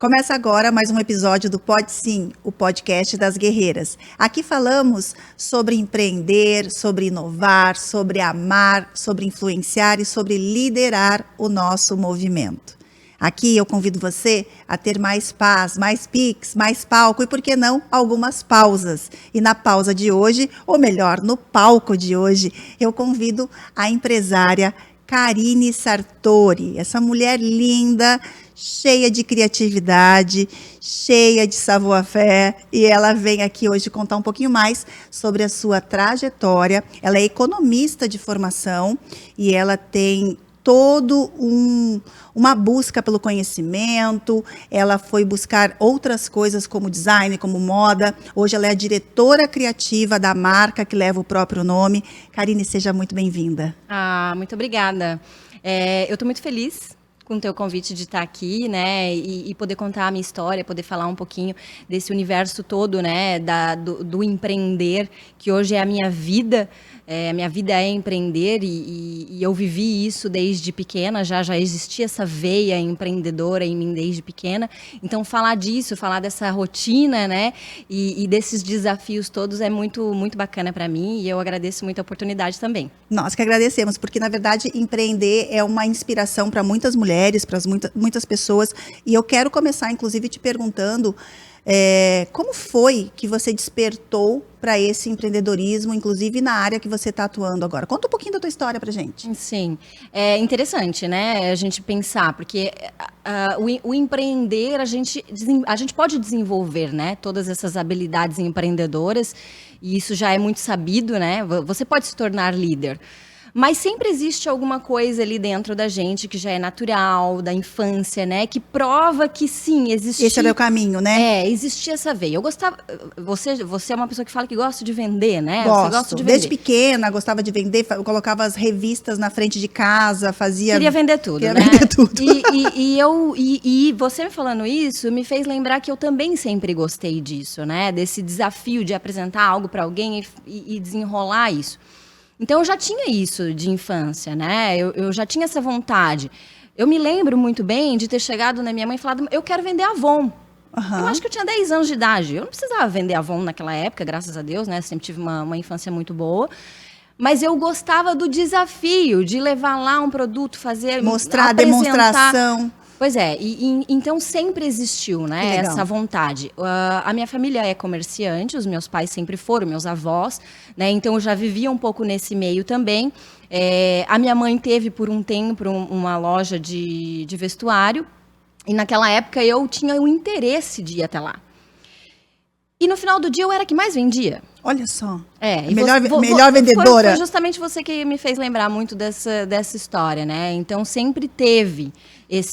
Começa agora mais um episódio do Pode Sim, o podcast das guerreiras. Aqui falamos sobre empreender, sobre inovar, sobre amar, sobre influenciar e sobre liderar o nosso movimento. Aqui eu convido você a ter mais paz, mais piques, mais palco e, por que não, algumas pausas. E na pausa de hoje, ou melhor, no palco de hoje, eu convido a empresária Karine Sartori, essa mulher linda, cheia de criatividade, cheia de savoir-faire, e ela vem aqui hoje contar um pouquinho mais sobre a sua trajetória. Ela é economista de formação e ela tem uma busca pelo conhecimento. Ela foi buscar outras coisas como design, como moda. Hoje ela é a diretora criativa da marca que leva o próprio nome. Karine, seja muito bem-vinda. Muito obrigada. Eu estou muito feliz com o teu convite de estar aqui, né, e poder contar a minha história, poder falar um pouquinho desse universo todo, né, do empreender, que hoje é a minha vida. A minha vida é empreender e eu vivi isso desde pequena, já existia essa veia empreendedora em mim desde pequena. Então, falar disso, falar dessa rotina, né, e desses desafios todos é muito, muito bacana para mim, e eu agradeço muito a oportunidade também. Nós que agradecemos, porque, na verdade, empreender é uma inspiração para muitas mulheres, para muitas pessoas, e eu quero começar, inclusive, te perguntando como foi que você despertou para esse empreendedorismo, inclusive na área que você está atuando agora. Conta um pouquinho da tua história para gente. Sim, é interessante, né, a gente pensar, porque o empreender, a gente pode desenvolver, né, todas essas habilidades empreendedoras, e isso já é muito sabido, né, você pode se tornar líder. Mas sempre existe alguma coisa ali dentro da gente que já é natural, da infância, né? Que prova que sim, existia... Esse era o caminho, né? Existia essa veia. Eu gostava... Você é uma pessoa que fala que gosta de vender, né? Gosto. Você gosta de vender. Desde pequena, gostava de vender, eu colocava as revistas na frente de casa, fazia... Queria vender tudo, Queria né? vender tudo. E você me falando isso, me fez lembrar que eu também sempre gostei disso, né? Desse desafio de apresentar algo para alguém e desenrolar isso. Então, eu já tinha isso de infância, né? Eu já tinha essa vontade. Eu me lembro muito bem de ter chegado na minha mãe e falado, eu quero vender Avon. Uhum. Eu acho que eu tinha 10 anos de idade. Eu não precisava vender Avon naquela época, graças a Deus, né? Sempre tive uma infância muito boa. Mas eu gostava do desafio de levar lá um produto, fazer... Mostrar a demonstração. Pois é, então sempre existiu, né, essa vontade. A minha família é comerciante, os meus pais sempre foram, meus avós, né, então eu já vivia um pouco nesse meio também. A minha mãe teve por um tempo uma loja de vestuário, e naquela época eu tinha o interesse de ir até lá. E no final do dia eu era a que mais vendia. Olha só. Melhor vendedora. Foi justamente você que me fez lembrar muito dessa história, né? Então sempre teve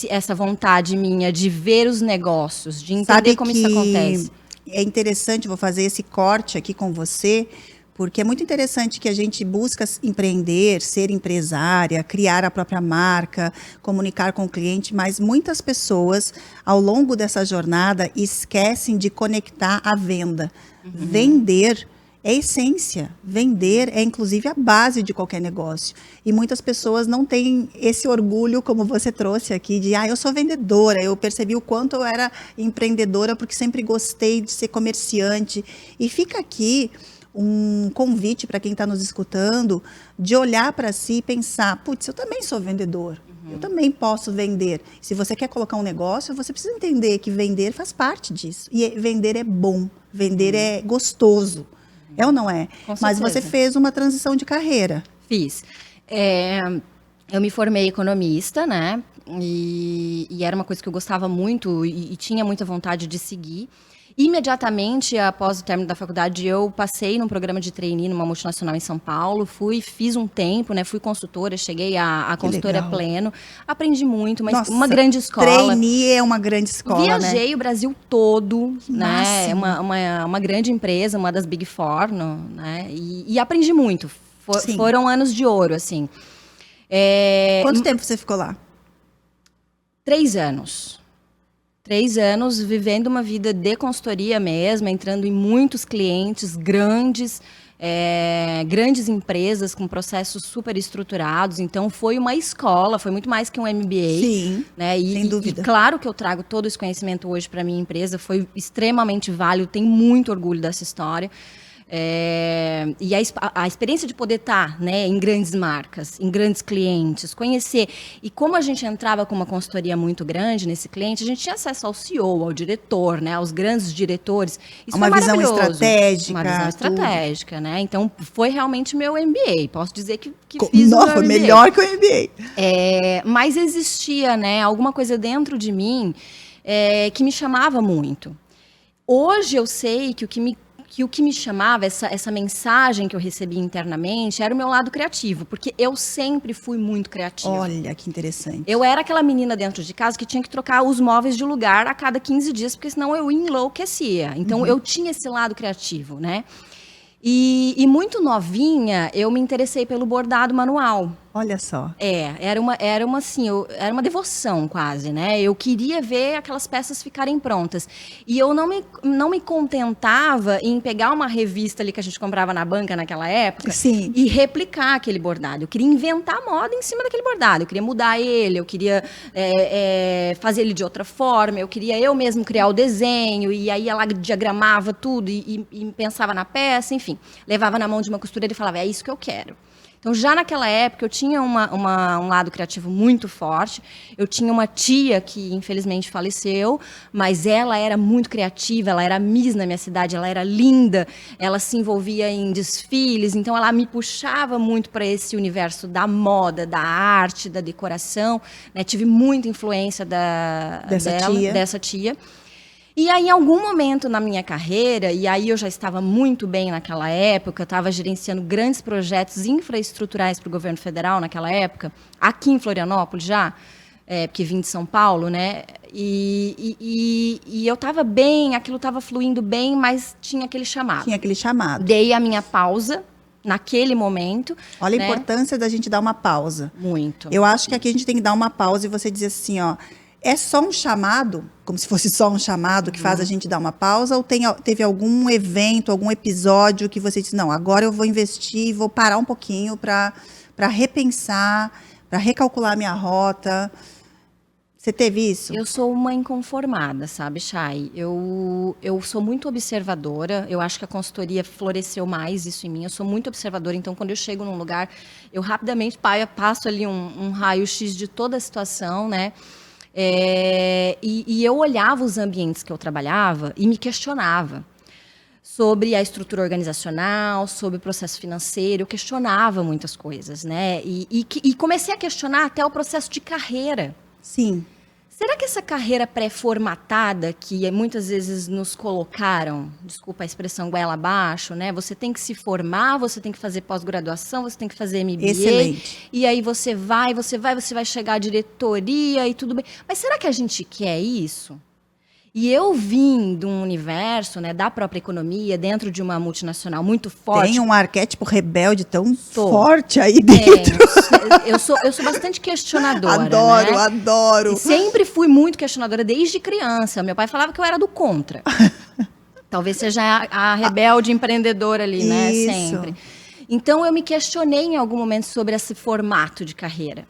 essa vontade minha de ver os negócios, de entender como isso acontece. É interessante, vou fazer esse corte aqui com você, porque é muito interessante que a gente busca empreender, ser empresária, criar a própria marca, comunicar com o cliente, mas muitas pessoas, ao longo dessa jornada, esquecem de conectar a venda. Uhum. Vender é essência. Vender é, inclusive, a base de qualquer negócio. E muitas pessoas não têm esse orgulho, como você trouxe aqui, de eu sou vendedora, eu percebi o quanto eu era empreendedora, porque sempre gostei de ser comerciante. E fica aqui um convite para quem está nos escutando, de olhar para si e pensar, putz, eu também sou vendedor. Eu também posso vender. Se você quer colocar um negócio, você precisa entender que vender faz parte disso. E vender é bom, vender é gostoso. É ou não é? Mas você fez uma transição de carreira. Fiz. Eu me formei economista, né? E era uma coisa que eu gostava muito e tinha muita vontade de seguir. Imediatamente após o término da faculdade, eu passei num programa de trainee numa multinacional em São Paulo, fiz um tempo, né? Fui consultora, cheguei a consultora pleno, aprendi muito, mas uma grande escola. Trainee é uma grande escola, Viajei, né? O Brasil todo, né? Uma grande empresa, uma das Big Four, né? E aprendi muito. Foram anos de ouro, assim. Quanto tempo você ficou lá? 3 anos. 3 anos vivendo uma vida de consultoria mesmo, entrando em muitos clientes grandes, grandes empresas com processos super estruturados. Então, foi uma escola, foi muito mais que um MBA. Sim, né? sem dúvida. E claro que eu trago todo esse conhecimento hoje para a minha empresa, foi extremamente válido, tenho muito orgulho dessa história. E a experiência de poder estar, né, em grandes marcas, em grandes clientes, conhecer. E como a gente entrava com uma consultoria muito grande nesse cliente, a gente tinha acesso ao CEO, ao diretor, né, aos grandes diretores. Isso uma foi visão maravilhoso. estratégica. Uma visão estratégica, né? Então, foi realmente meu MBA. Posso dizer que fiz o Não, meu foi MBA. melhor que o MBA. Mas existia, né, alguma coisa dentro de mim que me chamava muito. Hoje eu sei que o que me chamava, essa mensagem que eu recebi internamente, era o meu lado criativo, porque eu sempre fui muito criativa. Olha, que interessante. Eu era aquela menina dentro de casa que tinha que trocar os móveis de lugar a cada 15 dias, porque senão eu enlouquecia. Então, eu tinha esse lado criativo, né? E muito novinha, eu me interessei pelo bordado manual. Olha só. Era uma devoção quase, né? Eu queria ver aquelas peças ficarem prontas. E eu não me contentava em pegar uma revista ali que a gente comprava na banca naquela época. Sim. E replicar aquele bordado. Eu queria inventar moda em cima daquele bordado. Eu queria mudar ele, eu queria fazer ele de outra forma, eu queria eu mesmo criar o desenho, e aí ela diagramava tudo e pensava na peça, enfim. Levava na mão de uma costureira e falava, é isso que eu quero. Então, já naquela época, eu tinha um lado criativo muito forte. Eu tinha uma tia que, infelizmente, faleceu, mas ela era muito criativa, ela era Miss na minha cidade, ela era linda, ela se envolvia em desfiles, então ela me puxava muito para esse universo da moda, da arte, da decoração, né? Tive muita influência dessa tia. E aí, em algum momento na minha carreira, e aí eu já estava muito bem naquela época, eu estava gerenciando grandes projetos infraestruturais para o governo federal naquela época, aqui em Florianópolis já, porque vim de São Paulo, né? E eu estava bem, aquilo estava fluindo bem, mas tinha aquele chamado. Tinha aquele chamado. Dei a minha pausa naquele momento. Olha né? a importância da gente dar uma pausa. Muito. Eu acho que aqui a gente tem que dar uma pausa e você dizer assim, ó, é só um chamado, como se fosse só um chamado que faz a gente dar uma pausa, ou teve algum evento, algum episódio que você disse, não, agora eu vou investir, vou parar um pouquinho para repensar, para recalcular a minha rota. Você teve isso? Eu sou uma inconformada, sabe, Chay? Eu sou muito observadora, eu acho que a consultoria floresceu mais isso em mim, eu sou muito observadora, então quando eu chego num lugar, eu rapidamente passo ali um raio-x de toda a situação, né? E eu olhava os ambientes que eu trabalhava e me questionava sobre a estrutura organizacional, sobre o processo financeiro, eu questionava muitas coisas, né? E comecei a questionar até o processo de carreira. Sim. Será que essa carreira pré-formatada que muitas vezes nos colocaram, desculpa a expressão goela abaixo, né? Você tem que se formar, você tem que fazer pós-graduação, você tem que fazer MBA. Excelente. E aí você vai chegar à diretoria e tudo bem. Mas será que a gente quer isso? E eu vim de um universo, né, da própria economia, dentro de uma multinacional muito forte. Tem um arquétipo rebelde tão forte aí dentro. Eu sou bastante questionadora. Adoro, né? adoro. E sempre fui muito questionadora desde criança. Meu pai falava que eu era do contra. Talvez seja a rebelde empreendedora ali, né? Isso. Sempre. Então eu me questionei em algum momento sobre esse formato de carreira.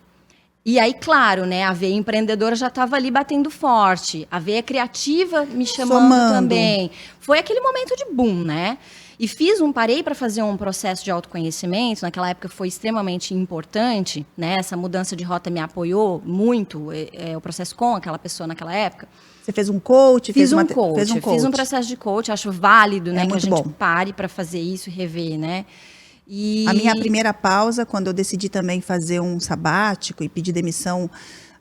E aí, claro, né, a veia empreendedora já estava ali batendo forte. A veia criativa me chamando também. Foi aquele momento de boom, né? E parei para fazer um processo de autoconhecimento. Naquela época foi extremamente importante, né? Essa mudança de rota me apoiou muito, o processo com aquela pessoa naquela época. Você fez um coach? Fiz um processo de coach, acho válido, né? Que a gente pare para fazer isso e rever, né? A minha primeira pausa, quando eu decidi também fazer um sabático e pedir demissão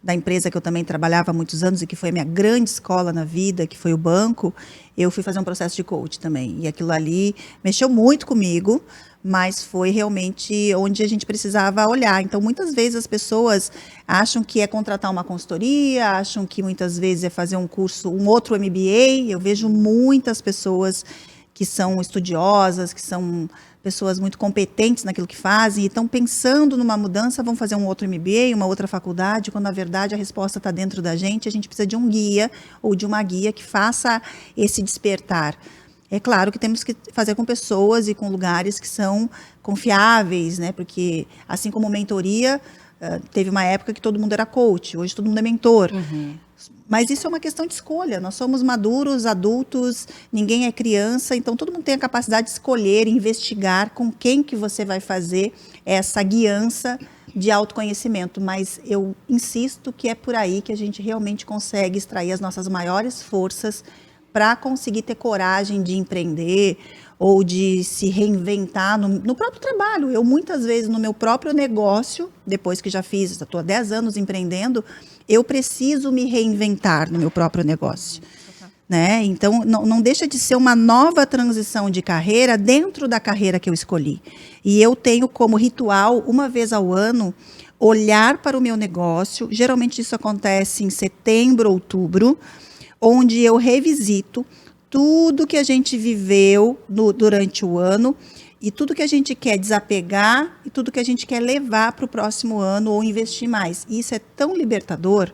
da empresa que eu também trabalhava há muitos anos e que foi a minha grande escola na vida, que foi o banco, eu fui fazer um processo de coach também. E aquilo ali mexeu muito comigo, mas foi realmente onde a gente precisava olhar. Então, muitas vezes as pessoas acham que é contratar uma consultoria, acham que muitas vezes é fazer um curso, um outro MBA. Eu vejo muitas pessoas que são estudiosas, que são pessoas muito competentes naquilo que fazem e estão pensando numa mudança, vão fazer um outro MBA, uma outra faculdade, quando na verdade a resposta está dentro da gente, a gente precisa de um guia ou de uma guia que faça esse despertar. É claro que temos que fazer com pessoas e com lugares que são confiáveis, né? Porque, assim como mentoria, teve uma época que todo mundo era coach, hoje todo mundo é mentor. Mas isso é uma questão de escolha. Nós somos maduros, adultos, ninguém é criança, então todo mundo tem a capacidade de escolher, investigar com quem que você vai fazer essa guiança de autoconhecimento. Mas eu insisto que é por aí que a gente realmente consegue extrair as nossas maiores forças para conseguir ter coragem de empreender ou de se reinventar no próprio trabalho. Eu, muitas vezes, no meu próprio negócio, depois que já fiz, estou há 10 anos empreendendo, eu preciso me reinventar no meu próprio negócio. Né? Então, não deixa de ser uma nova transição de carreira dentro da carreira que eu escolhi. E eu tenho como ritual, uma vez ao ano, olhar para o meu negócio. Geralmente isso acontece em setembro, outubro, onde eu revisito tudo que a gente viveu durante o ano e tudo que a gente quer desapegar e tudo que a gente quer levar para o próximo ano ou investir mais. E isso é tão libertador,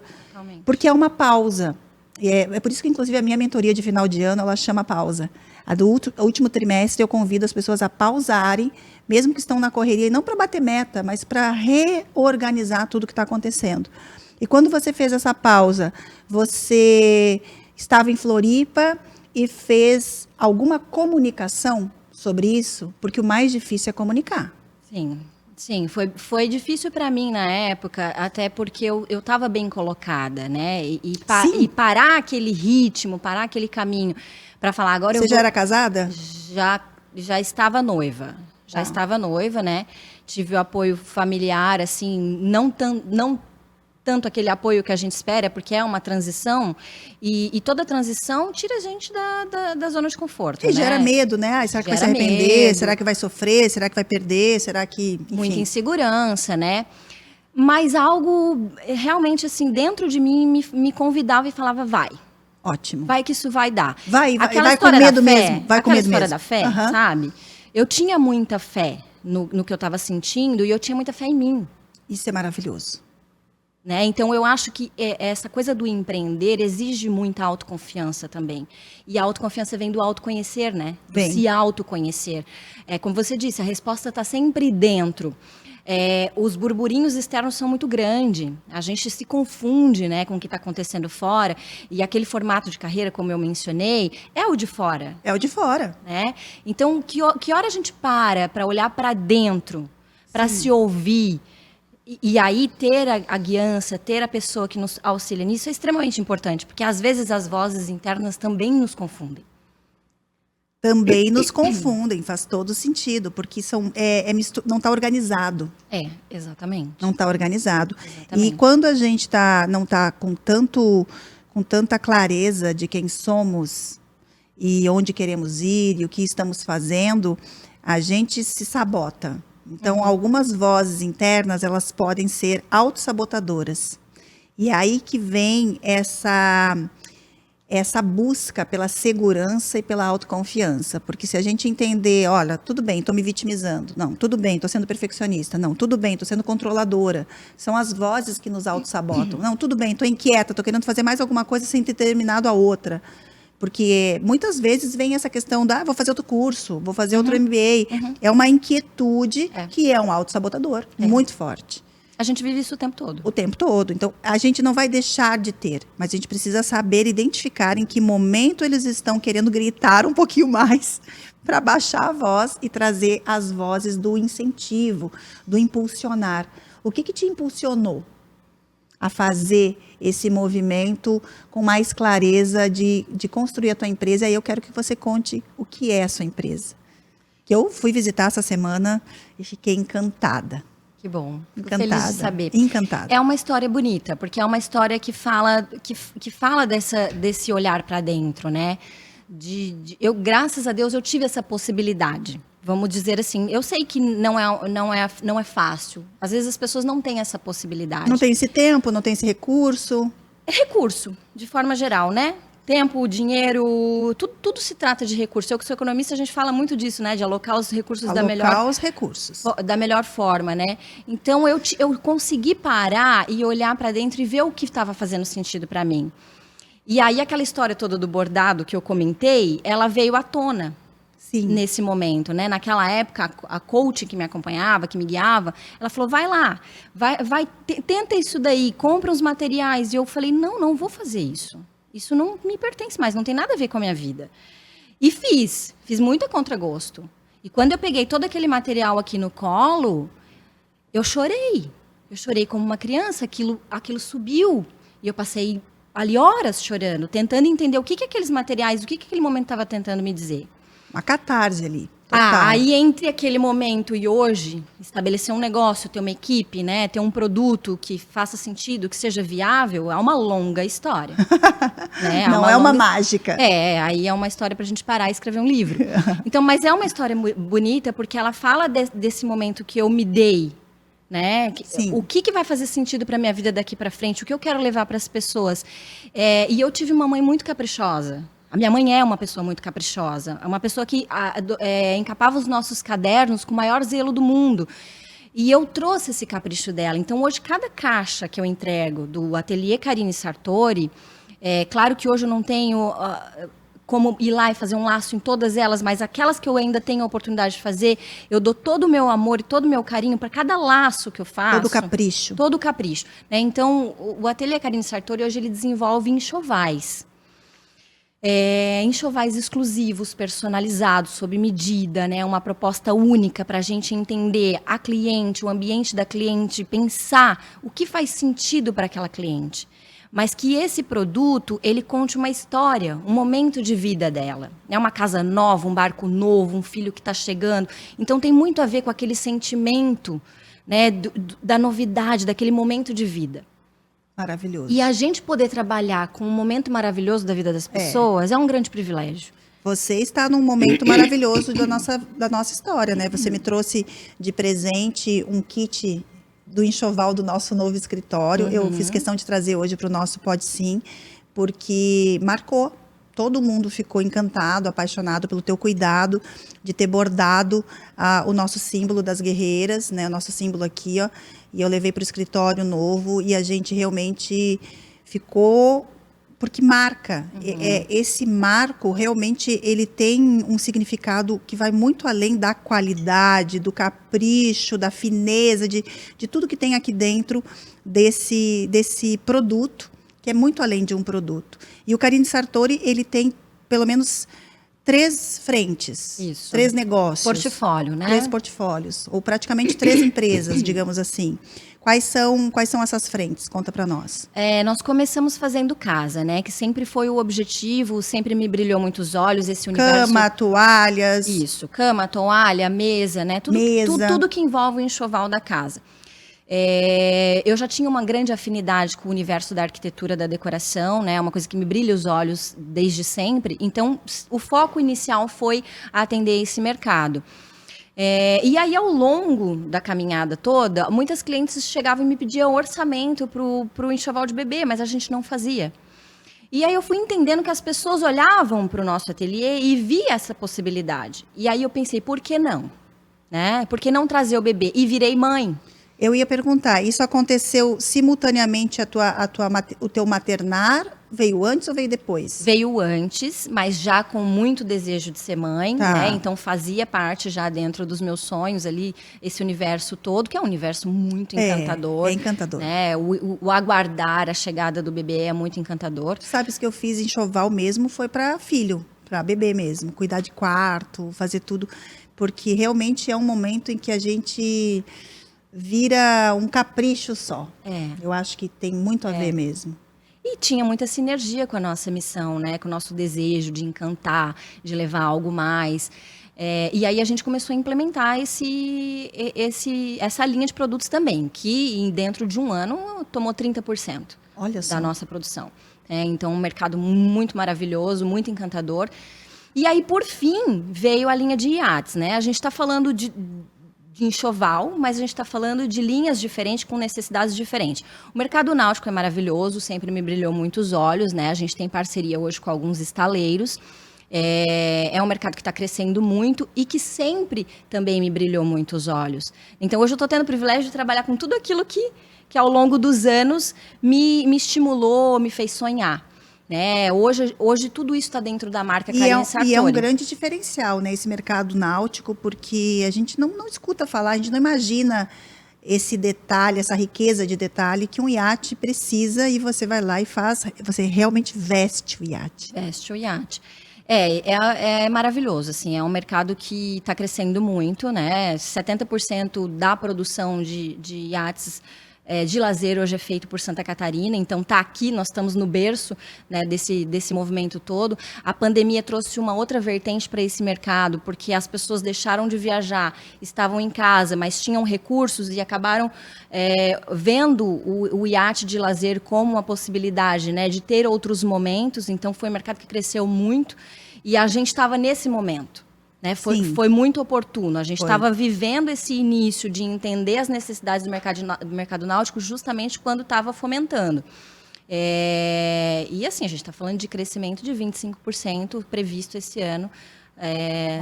porque é uma pausa. É por isso que, inclusive, a minha mentoria de final de ano, ela chama pausa. A do último trimestre, eu convido as pessoas a pausarem, mesmo que estão na correria, e não para bater meta, mas para reorganizar tudo que está acontecendo. E quando você fez essa pausa, você estava em Floripa e fez alguma comunicação sobre isso? Porque o mais difícil é comunicar. Sim, foi difícil para mim na época, até porque eu estava bem colocada, né? E parar aquele ritmo, parar aquele caminho para falar agora. Você já era casada? Já estava noiva. Já estava noiva, né? Tive o apoio familiar, assim, não tanto aquele apoio que a gente espera, porque é uma transição, e toda transição tira a gente da zona de conforto. E gera medo, né? Será que vai se arrepender? Medo. Será que vai sofrer? Será que vai perder? Será que... Enfim. Muita insegurança, né? Mas algo realmente, assim, dentro de mim me convidava e falava, vai. Ótimo. Vai que isso vai dar. Vai com medo mesmo. Vai com medo mesmo. Aquela história da fé, sabe? Eu tinha muita fé no que eu estava sentindo e eu tinha muita fé em mim. Isso é maravilhoso. Né? Então, eu acho que essa coisa do empreender exige muita autoconfiança também. E a autoconfiança vem do autoconhecer, né? Bem. Se autoconhecer. Como você disse, a resposta está sempre dentro. Os burburinhos externos são muito grandes. A gente se confunde, né, com o que está acontecendo fora. E aquele formato de carreira, como eu mencionei, é o de fora. É o de fora. Né? Então, que hora a gente para olhar para dentro, para se ouvir? E aí ter a guiança, ter a pessoa que nos auxilia nisso é extremamente importante, porque às vezes as vozes internas também nos confundem. Também nos confundem, faz todo sentido, porque não está organizado. Exatamente. Não está organizado. Exatamente. E quando a gente não está com tanta clareza de quem somos e onde queremos ir e o que estamos fazendo, a gente se sabota. Então, algumas vozes internas, elas podem ser autossabotadoras. E aí que vem essa busca pela segurança e pela autoconfiança. Porque se a gente entender, olha, tudo bem, estou me vitimizando. Não, tudo bem, estou sendo perfeccionista. Não, tudo bem, estou sendo controladora. São as vozes que nos autossabotam. Não, tudo bem, estou inquieta, estou querendo fazer mais alguma coisa sem ter terminado a outra. Porque muitas vezes vem essa questão vou fazer outro curso, vou fazer outro MBA. É uma inquietude que é um autossabotador muito forte. A gente vive isso o tempo todo. O tempo todo. Então, a gente não vai deixar de ter, mas a gente precisa saber identificar em que momento eles estão querendo gritar um pouquinho mais para baixar a voz e trazer as vozes do incentivo, do impulsionar. O que te impulsionou a fazer esse movimento com mais clareza de construir a tua empresa? E aí eu quero que você conte o que é a sua empresa. Que eu fui visitar essa semana e fiquei encantada. Que bom. Encantada. Feliz de saber. Encantada. É uma história bonita, porque é uma história que fala desse olhar para dentro, né? Eu, graças a Deus, eu tive essa possibilidade. Vamos dizer assim, eu sei que não é fácil. Às vezes as pessoas não têm essa possibilidade. Não tem esse tempo, não tem esse recurso. É recurso, de forma geral, né? Tempo, dinheiro, tudo se trata de recurso. Eu que sou economista, a gente fala muito disso, né? De alocar os recursos da melhor forma, né? Então, eu consegui parar e olhar para dentro e ver o que estava fazendo sentido para mim. E aí aquela história toda do bordado que eu comentei, ela veio à tona. Sim. Nesse momento, né? Naquela época, a coach que me acompanhava, que me guiava, ela falou, vai lá, tenta isso daí, compra os materiais. E eu falei, não vou fazer isso. Isso não me pertence mais, não tem nada a ver com a minha vida. E fiz muito a contragosto. E quando eu peguei todo aquele material aqui no colo, eu chorei. Eu chorei como uma criança, aquilo subiu. E eu passei ali horas chorando, tentando entender o que aqueles materiais, o que aquele momento estava tentando me dizer. Uma catarse ali. Total. Aí entre aquele momento e hoje, estabelecer um negócio, ter uma equipe, né, ter um produto que faça sentido, que seja viável, é uma longa história. Né? Não é uma mágica. Aí é uma história para a gente parar e escrever um livro. Então, mas é uma história bonita porque ela fala desse momento que eu me dei, né? O que vai fazer sentido para minha vida daqui para frente? O que eu quero levar para as pessoas? E eu tive uma mãe muito caprichosa. A minha mãe é uma pessoa muito caprichosa, é uma pessoa que encapava os nossos cadernos com o maior zelo do mundo. E eu trouxe esse capricho dela. Então, hoje, cada caixa que eu entrego do Ateliê Karine Sartori, claro que hoje eu não tenho como ir lá e fazer um laço em todas elas, mas aquelas que eu ainda tenho a oportunidade de fazer, eu dou todo o meu amor e todo o meu carinho para cada laço que eu faço. Todo capricho. Todo capricho. Né? Então, o Ateliê Karine Sartori, hoje, ele desenvolve enxovais. Enxovais exclusivos, personalizados, sob medida, né? Uma proposta única para a gente entender a cliente, o ambiente da cliente, pensar o que faz sentido para aquela cliente. Mas que esse produto, ele conte uma história, um momento de vida dela. É uma casa nova, um barco novo, um filho que está chegando. Então tem muito a ver com aquele sentimento, né, da novidade, daquele momento de vida. Maravilhoso. E a gente poder trabalhar com um momento maravilhoso da vida das pessoas é um grande privilégio. Você está num momento maravilhoso da nossa história, né? Você me trouxe de presente um kit do enxoval do nosso novo escritório. Eu fiz questão de trazer hoje para o nosso Pode Sim, porque marcou. Todo mundo ficou encantado, apaixonado pelo teu cuidado de ter bordado o nosso símbolo das guerreiras, né? O nosso símbolo aqui, ó. E eu levei para o escritório novo e a gente realmente ficou... Porque marca. Esse marco, realmente, ele tem um significado que vai muito além da qualidade, do capricho, da fineza, de tudo que tem aqui dentro desse produto, que é muito além de um produto. E o Karine Sartori, ele tem pelo menos 3 frentes. Isso. 3 negócios. Portfólio, né? 3 portfólios. Ou praticamente 3 empresas, digamos assim. Quais são essas frentes? Conta para nós. Nós começamos fazendo casa, né? Que sempre foi o objetivo, sempre me brilhou muito os olhos, esse universo... Cama, toalhas. Isso, cama, toalha, mesa, né? Tudo que envolve o enxoval da casa. Eu já tinha uma grande afinidade com o universo da arquitetura, da decoração, né? Uma coisa que me brilha os olhos desde sempre. Então, o foco inicial foi atender esse mercado. E aí, ao longo da caminhada toda, muitas clientes chegavam e me pediam orçamento para o enxoval de bebê, mas a gente não fazia. E aí eu fui entendendo que as pessoas olhavam para o nosso ateliê e via essa possibilidade. E aí eu pensei, por que não? Né? Por que não trazer o bebê? E virei mãe. Eu ia perguntar, isso aconteceu simultaneamente o teu maternar? Veio antes ou veio depois? Veio antes, mas já com muito desejo de ser mãe, né? Então fazia parte já dentro dos meus sonhos ali, esse universo todo, que é um universo muito encantador. É encantador. Né? O aguardar a chegada do bebê é muito encantador. Tu sabes que eu fiz enxoval mesmo, foi para filho, para bebê mesmo, cuidar de quarto, fazer tudo, porque realmente é um momento em que a gente vira um capricho só. Eu acho que tem muito a ver mesmo. E tinha muita sinergia com a nossa missão, né? Com o nosso desejo de encantar, de levar algo mais. E aí a gente começou a implementar essa linha de produtos também, que dentro de um ano tomou 30% da nossa produção. Então, um mercado muito maravilhoso, muito encantador. E aí, por fim, veio a linha de iates, né? A gente está falando de enxoval, mas a gente está falando de linhas diferentes, com necessidades diferentes. O mercado náutico é maravilhoso, sempre me brilhou muito os olhos, né? A gente tem parceria hoje com alguns estaleiros. É um mercado que está crescendo muito e que sempre também me brilhou muito os olhos. Então, hoje eu estou tendo o privilégio de trabalhar com tudo aquilo que ao longo dos anos me estimulou, me fez sonhar. né? Hoje tudo isso está dentro da marca Carine Sartori. E é um grande diferencial, né, esse mercado náutico, porque a gente não escuta falar, a gente não imagina esse detalhe, essa riqueza de detalhe que um iate precisa, e você vai lá e faz, você realmente veste o iate. Veste o iate. É maravilhoso, assim, é um mercado que está crescendo muito, né? 70% da produção de iates de lazer hoje é feito por Santa Catarina, então tá aqui, nós estamos no berço, né, desse movimento todo. A pandemia trouxe uma outra vertente para esse mercado, porque as pessoas deixaram de viajar, estavam em casa, mas tinham recursos e acabaram vendo o iate de lazer como uma possibilidade, né, de ter outros momentos. Então foi um mercado que cresceu muito e a gente estava nesse momento. Né, foi muito oportuno. A gente estava vivendo esse início de entender as necessidades do mercado náutico justamente quando estava fomentando. E assim, a gente está falando de crescimento de 25% previsto esse ano.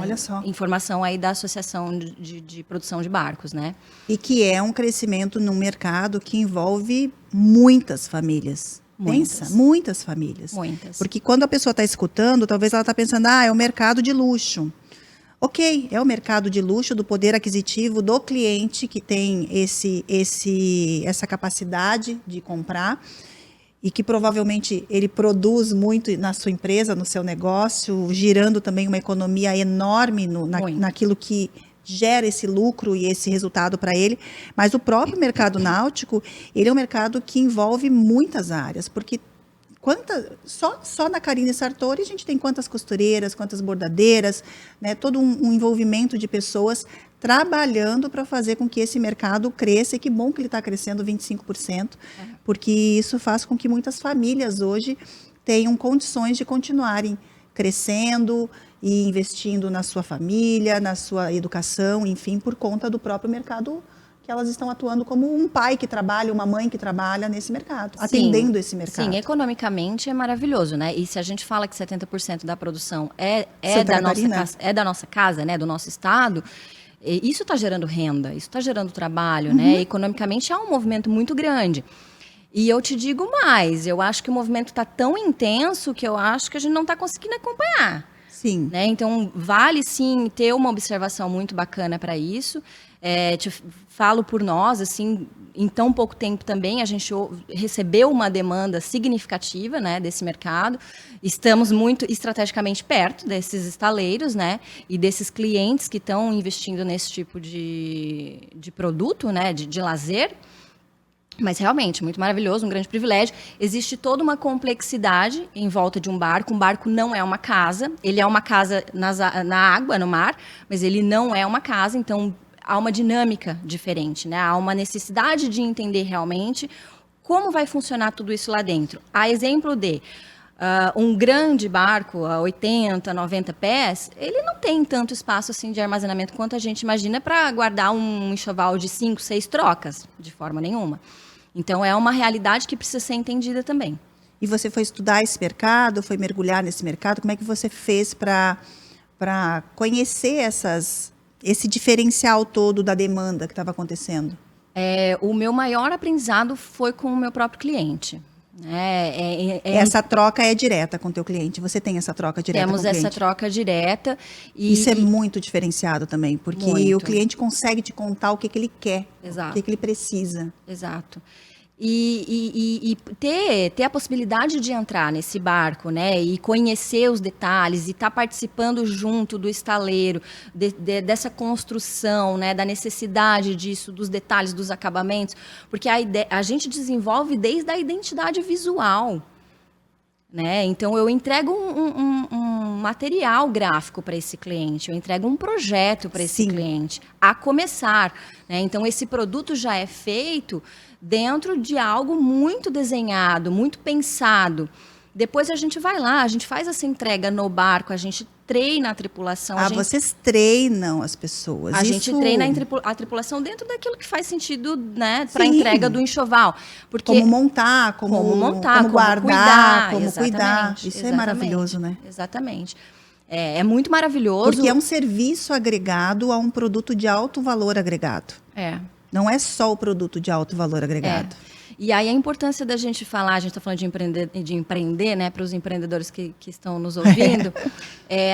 Olha só. Informação aí da Associação de Produção de Barcos, né? E que é um crescimento num mercado que envolve muitas famílias. Pensa, muitas famílias. Muitas. Porque quando a pessoa está escutando, talvez ela está pensando, é o mercado de luxo. Ok, é o mercado de luxo do poder aquisitivo do cliente que tem essa capacidade de comprar e que provavelmente ele produz muito na sua empresa, no seu negócio, girando também uma economia enorme naquilo que gera esse lucro e esse resultado para ele. Mas o próprio mercado náutico, ele é um mercado que envolve muitas áreas, porque só na Carine Sartori a gente tem quantas costureiras, quantas bordadeiras, né, todo um envolvimento de pessoas trabalhando para fazer com que esse mercado cresça, e que bom que ele está crescendo 25%, porque isso faz com que muitas famílias hoje tenham condições de continuarem crescendo e investindo na sua família, na sua educação, enfim, por conta do próprio mercado que elas estão atuando como um pai que trabalha, uma mãe que trabalha nesse mercado, atendendo esse mercado. Sim, economicamente é maravilhoso, né? E se a gente fala que 70% da produção é da nossa casa, né? Do nosso estado, isso está gerando renda, isso está gerando trabalho, né? Economicamente é um movimento muito grande. E eu te digo mais, eu acho que o movimento está tão intenso que eu acho que a gente não está conseguindo acompanhar. Sim. Né? Então, vale sim ter uma observação muito bacana para isso. Te falo por nós, assim, em tão pouco tempo também, a gente recebeu uma demanda significativa, né, desse mercado. Estamos muito estrategicamente perto desses estaleiros, né, e desses clientes que estão investindo nesse tipo de produto, né, de lazer. Mas realmente, muito maravilhoso, um grande privilégio. Existe toda uma complexidade em volta de um barco. Um barco não é uma casa, ele é uma casa na água, no mar, mas ele não é uma casa, então há uma dinâmica diferente, né? Há uma necessidade de entender realmente como vai funcionar tudo isso lá dentro. A exemplo de um grande barco a 80, 90 pés, ele não tem tanto espaço assim de armazenamento quanto a gente imagina para guardar um enxoval de 5, 6 trocas, de forma nenhuma. Então, é uma realidade que precisa ser entendida também. E você foi estudar esse mercado, foi mergulhar nesse mercado? Como é que você fez para conhecer esse diferencial todo da demanda que estava acontecendo? O meu maior aprendizado foi com o meu próprio cliente. Essa troca é direta com o teu cliente? Você tem essa troca direta com o cliente? Temos essa troca direta. Isso é muito diferenciado também, porque muito. O cliente consegue te contar o que ele quer, Exato. o que ele precisa. Exato. E ter a possibilidade de entrar nesse barco, né, e conhecer os detalhes, e estar participando junto do estaleiro, dessa construção, né, da necessidade disso, dos detalhes, dos acabamentos, porque a gente desenvolve desde a identidade visual. Né? Então, eu entrego um material gráfico para esse cliente, eu entrego um projeto para esse cliente, a começar. Né? Então, esse produto já é feito dentro de algo muito desenhado, muito pensado. Depois a gente vai lá, a gente faz essa entrega no barco, a gente treina a tripulação. Vocês treinam as pessoas. A gente treina a tripulação dentro daquilo que faz sentido, né, para a entrega do enxoval. Porque como montar, como guardar, como cuidar. Isso é maravilhoso, né? Exatamente. É muito maravilhoso. Porque é um serviço agregado a um produto de alto valor agregado. Não é só o produto de alto valor agregado. E aí a importância da gente falar, a gente está falando de empreender, né, para os empreendedores que estão nos ouvindo,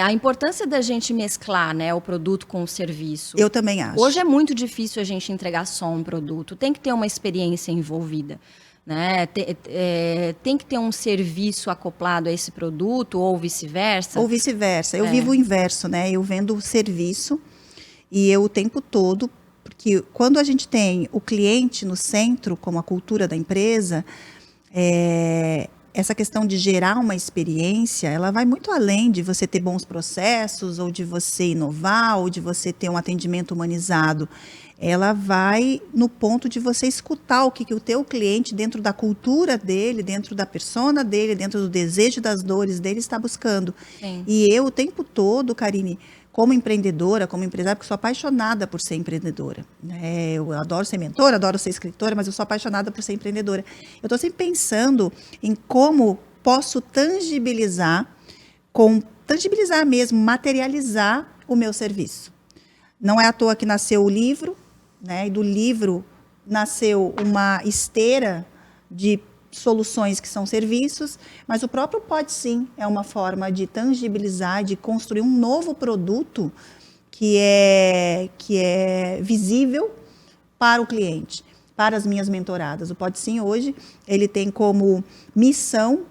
a importância da gente mesclar, né, o produto com o serviço. Eu também acho. Hoje é muito difícil a gente entregar só um produto, tem que ter uma experiência envolvida. Né? Tem que ter um serviço acoplado a esse produto, ou vice-versa? Ou vice-versa. Eu vivo o inverso, né? Eu vendo o serviço e eu o tempo todo, porque quando a gente tem o cliente no centro, como a cultura da empresa, essa questão de gerar uma experiência, ela vai muito além de você ter bons processos, ou de você inovar, ou de você ter um atendimento humanizado. Ela vai no ponto de você escutar o que o teu cliente, dentro da cultura dele, dentro da persona dele, dentro do desejo, das dores dele, está buscando. Sim. E eu, o tempo todo, Karine, como empreendedora, como empresária, porque sou apaixonada por ser empreendedora. Eu adoro ser mentora, adoro ser escritora, mas eu sou apaixonada por ser empreendedora. Eu estou sempre pensando em como posso tangibilizar mesmo, materializar o meu serviço. Não é à toa que nasceu o livro, né? E do livro nasceu uma esteira de soluções que são serviços, mas o próprio Pode Sim é uma forma de tangibilizar, de construir um novo produto que é visível para o cliente, para as minhas mentoradas. O Pode Sim hoje, ele tem como missão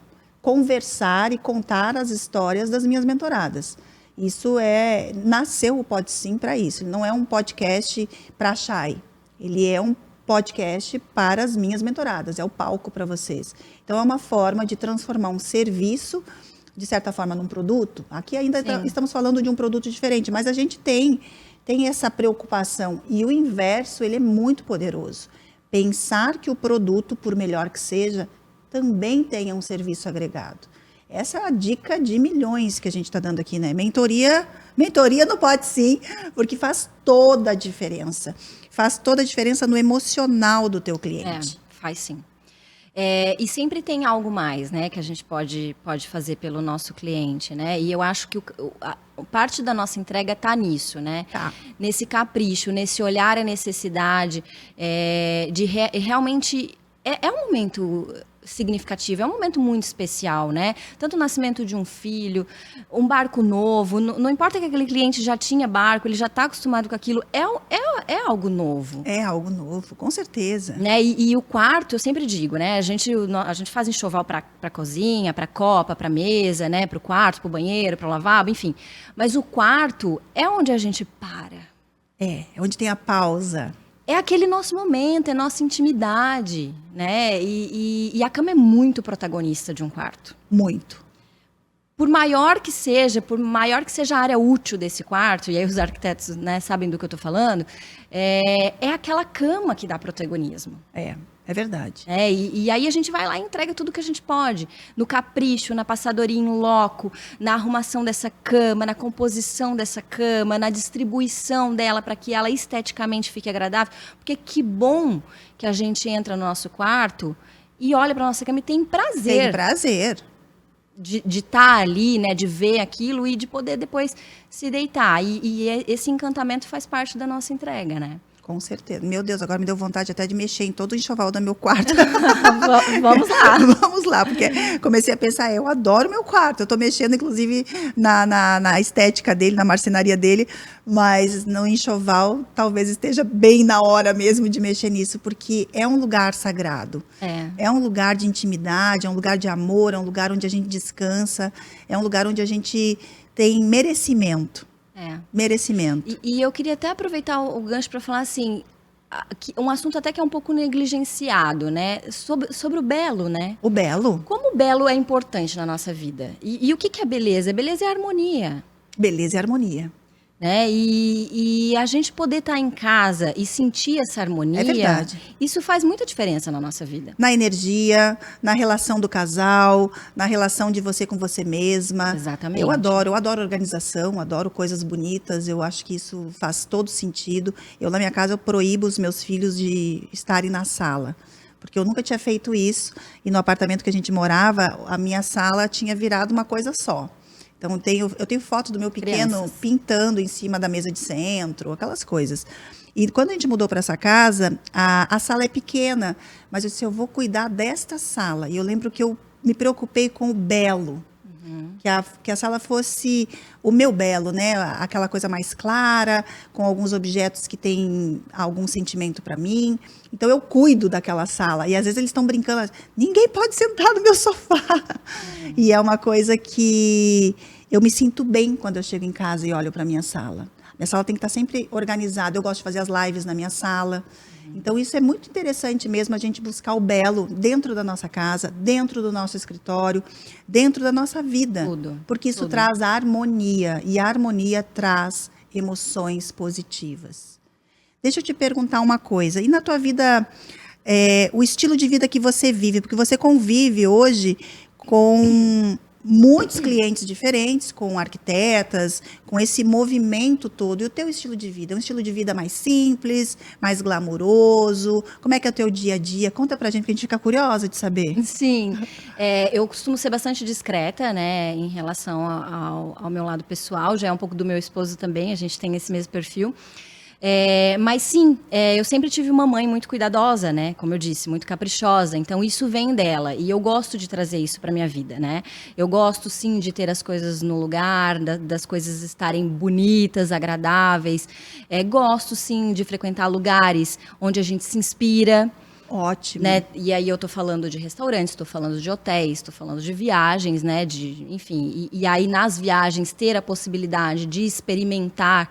conversar e contar as histórias das minhas mentoradas. Nasceu o Pode Sim para isso. Ele não é um podcast para Chay. Ele é um podcast para as minhas mentoradas. É o palco para vocês. Então, é uma forma de transformar um serviço, de certa forma, num produto. Aqui ainda estamos falando de um produto diferente, mas a gente tem essa preocupação. E o inverso, ele é muito poderoso. Pensar que o produto, por melhor que seja, também tenha um serviço agregado. Essa é a dica de milhões que a gente está dando aqui, né? Mentoria não pode sim, porque faz toda a diferença. Faz toda a diferença no emocional do teu cliente. Faz sim. E sempre tem algo mais, né, que a gente pode fazer pelo nosso cliente, né? E eu acho que parte da nossa entrega está nisso, né? Tá. Nesse capricho, nesse olhar à necessidade, realmente... É um momento significativo, é um momento muito especial, né? Tanto o nascimento de um filho, um barco novo, não importa que aquele cliente já tinha barco, ele já está acostumado com aquilo, é algo novo. É algo novo, com certeza. Né? E o quarto, eu sempre digo, né? A gente faz enxoval para cozinha, para copa, para mesa, né? Para o quarto, para o banheiro, para o lavabo, enfim. Mas o quarto é onde a gente para. É onde tem a pausa. É aquele nosso momento, é nossa intimidade, né? E a cama é muito protagonista de um quarto. Muito. Por maior que seja a área útil desse quarto, e aí os arquitetos, né, sabem do que eu estou falando, é aquela cama que dá protagonismo. É verdade. E aí a gente vai lá e entrega tudo que a gente pode. No capricho, na passadoria in loco, na arrumação dessa cama, na composição dessa cama, na distribuição dela para que ela esteticamente fique agradável. Porque que bom que a gente entra no nosso quarto e olha para nossa cama e tem prazer. Tem prazer. De estar ali, né, de ver aquilo e de poder depois se deitar. E esse encantamento faz parte da nossa entrega, né? Com certeza. Meu Deus, agora me deu vontade até de mexer em todo o enxoval do meu quarto. Vamos lá. Vamos lá, porque comecei a pensar, eu adoro meu quarto. Eu estou mexendo, inclusive, na estética dele, na marcenaria dele, mas no enxoval talvez esteja bem na hora mesmo de mexer nisso, porque é um lugar sagrado. É um lugar de intimidade, é um lugar de amor, é um lugar onde a gente descansa, é um lugar onde a gente tem merecimento. Merecimento. E eu queria até aproveitar o gancho para falar assim, um assunto até que é um pouco negligenciado, né? Sobre o belo, né? O belo? Como o belo é importante na nossa vida. E o que é beleza? Beleza é harmonia. Beleza é harmonia. Né? E a gente poder estar em casa e sentir essa harmonia, é verdade. Isso faz muita diferença na nossa vida. Na energia, na relação do casal, na relação de você com você mesma. Exatamente. Eu adoro organização, adoro coisas bonitas, eu acho que isso faz todo sentido. Na minha casa, eu proíbo os meus filhos de estarem na sala, porque eu nunca tinha feito isso, e no apartamento que a gente morava, a minha sala tinha virado uma coisa só. Então, eu tenho foto do meu pequeno Crianças. pintando em cima da mesa de centro, aquelas coisas. E quando a gente mudou para essa casa, a sala é pequena, mas eu disse, eu vou cuidar desta sala. E eu lembro que eu me preocupei com o belo. Que a sala fosse o meu belo, né? Aquela coisa mais clara, com alguns objetos que têm algum sentimento para mim. Então eu cuido daquela sala. E às vezes eles estão brincando, ninguém pode sentar no meu sofá. E é uma coisa que eu me sinto bem quando eu chego em casa e olho para minha sala. Minha sala tem que estar sempre organizada. Eu gosto de fazer as lives na minha sala. Então, isso é muito interessante mesmo, a gente buscar o belo dentro da nossa casa, dentro do nosso escritório, dentro da nossa vida. Tudo, porque isso tudo. traz a harmonia, e a harmonia traz emoções positivas. Deixa eu te perguntar uma coisa. E na tua vida, o estilo de vida que você vive? Porque você convive hoje com muitos clientes diferentes, com arquitetas, com esse movimento todo. E o teu estilo de vida? É um estilo de vida mais simples, mais glamouroso? Como é que é o teu dia a dia? Conta pra gente, que a gente fica curiosa de saber. Sim, eu costumo ser bastante discreta, né, em relação ao meu lado pessoal, já é um pouco do meu esposo também, a gente tem esse mesmo perfil. Mas sim, eu sempre tive uma mãe muito cuidadosa, né? Como eu disse, muito caprichosa. Então isso vem dela e eu gosto de trazer isso para minha vida, né? Eu gosto sim de ter as coisas no lugar, das coisas estarem bonitas, agradáveis. Gosto sim de frequentar lugares onde a gente se inspira. Ótimo. Né? E aí eu tô falando de restaurantes, tô falando de hotéis, tô falando de viagens, né? Enfim, e aí nas viagens ter a possibilidade de experimentar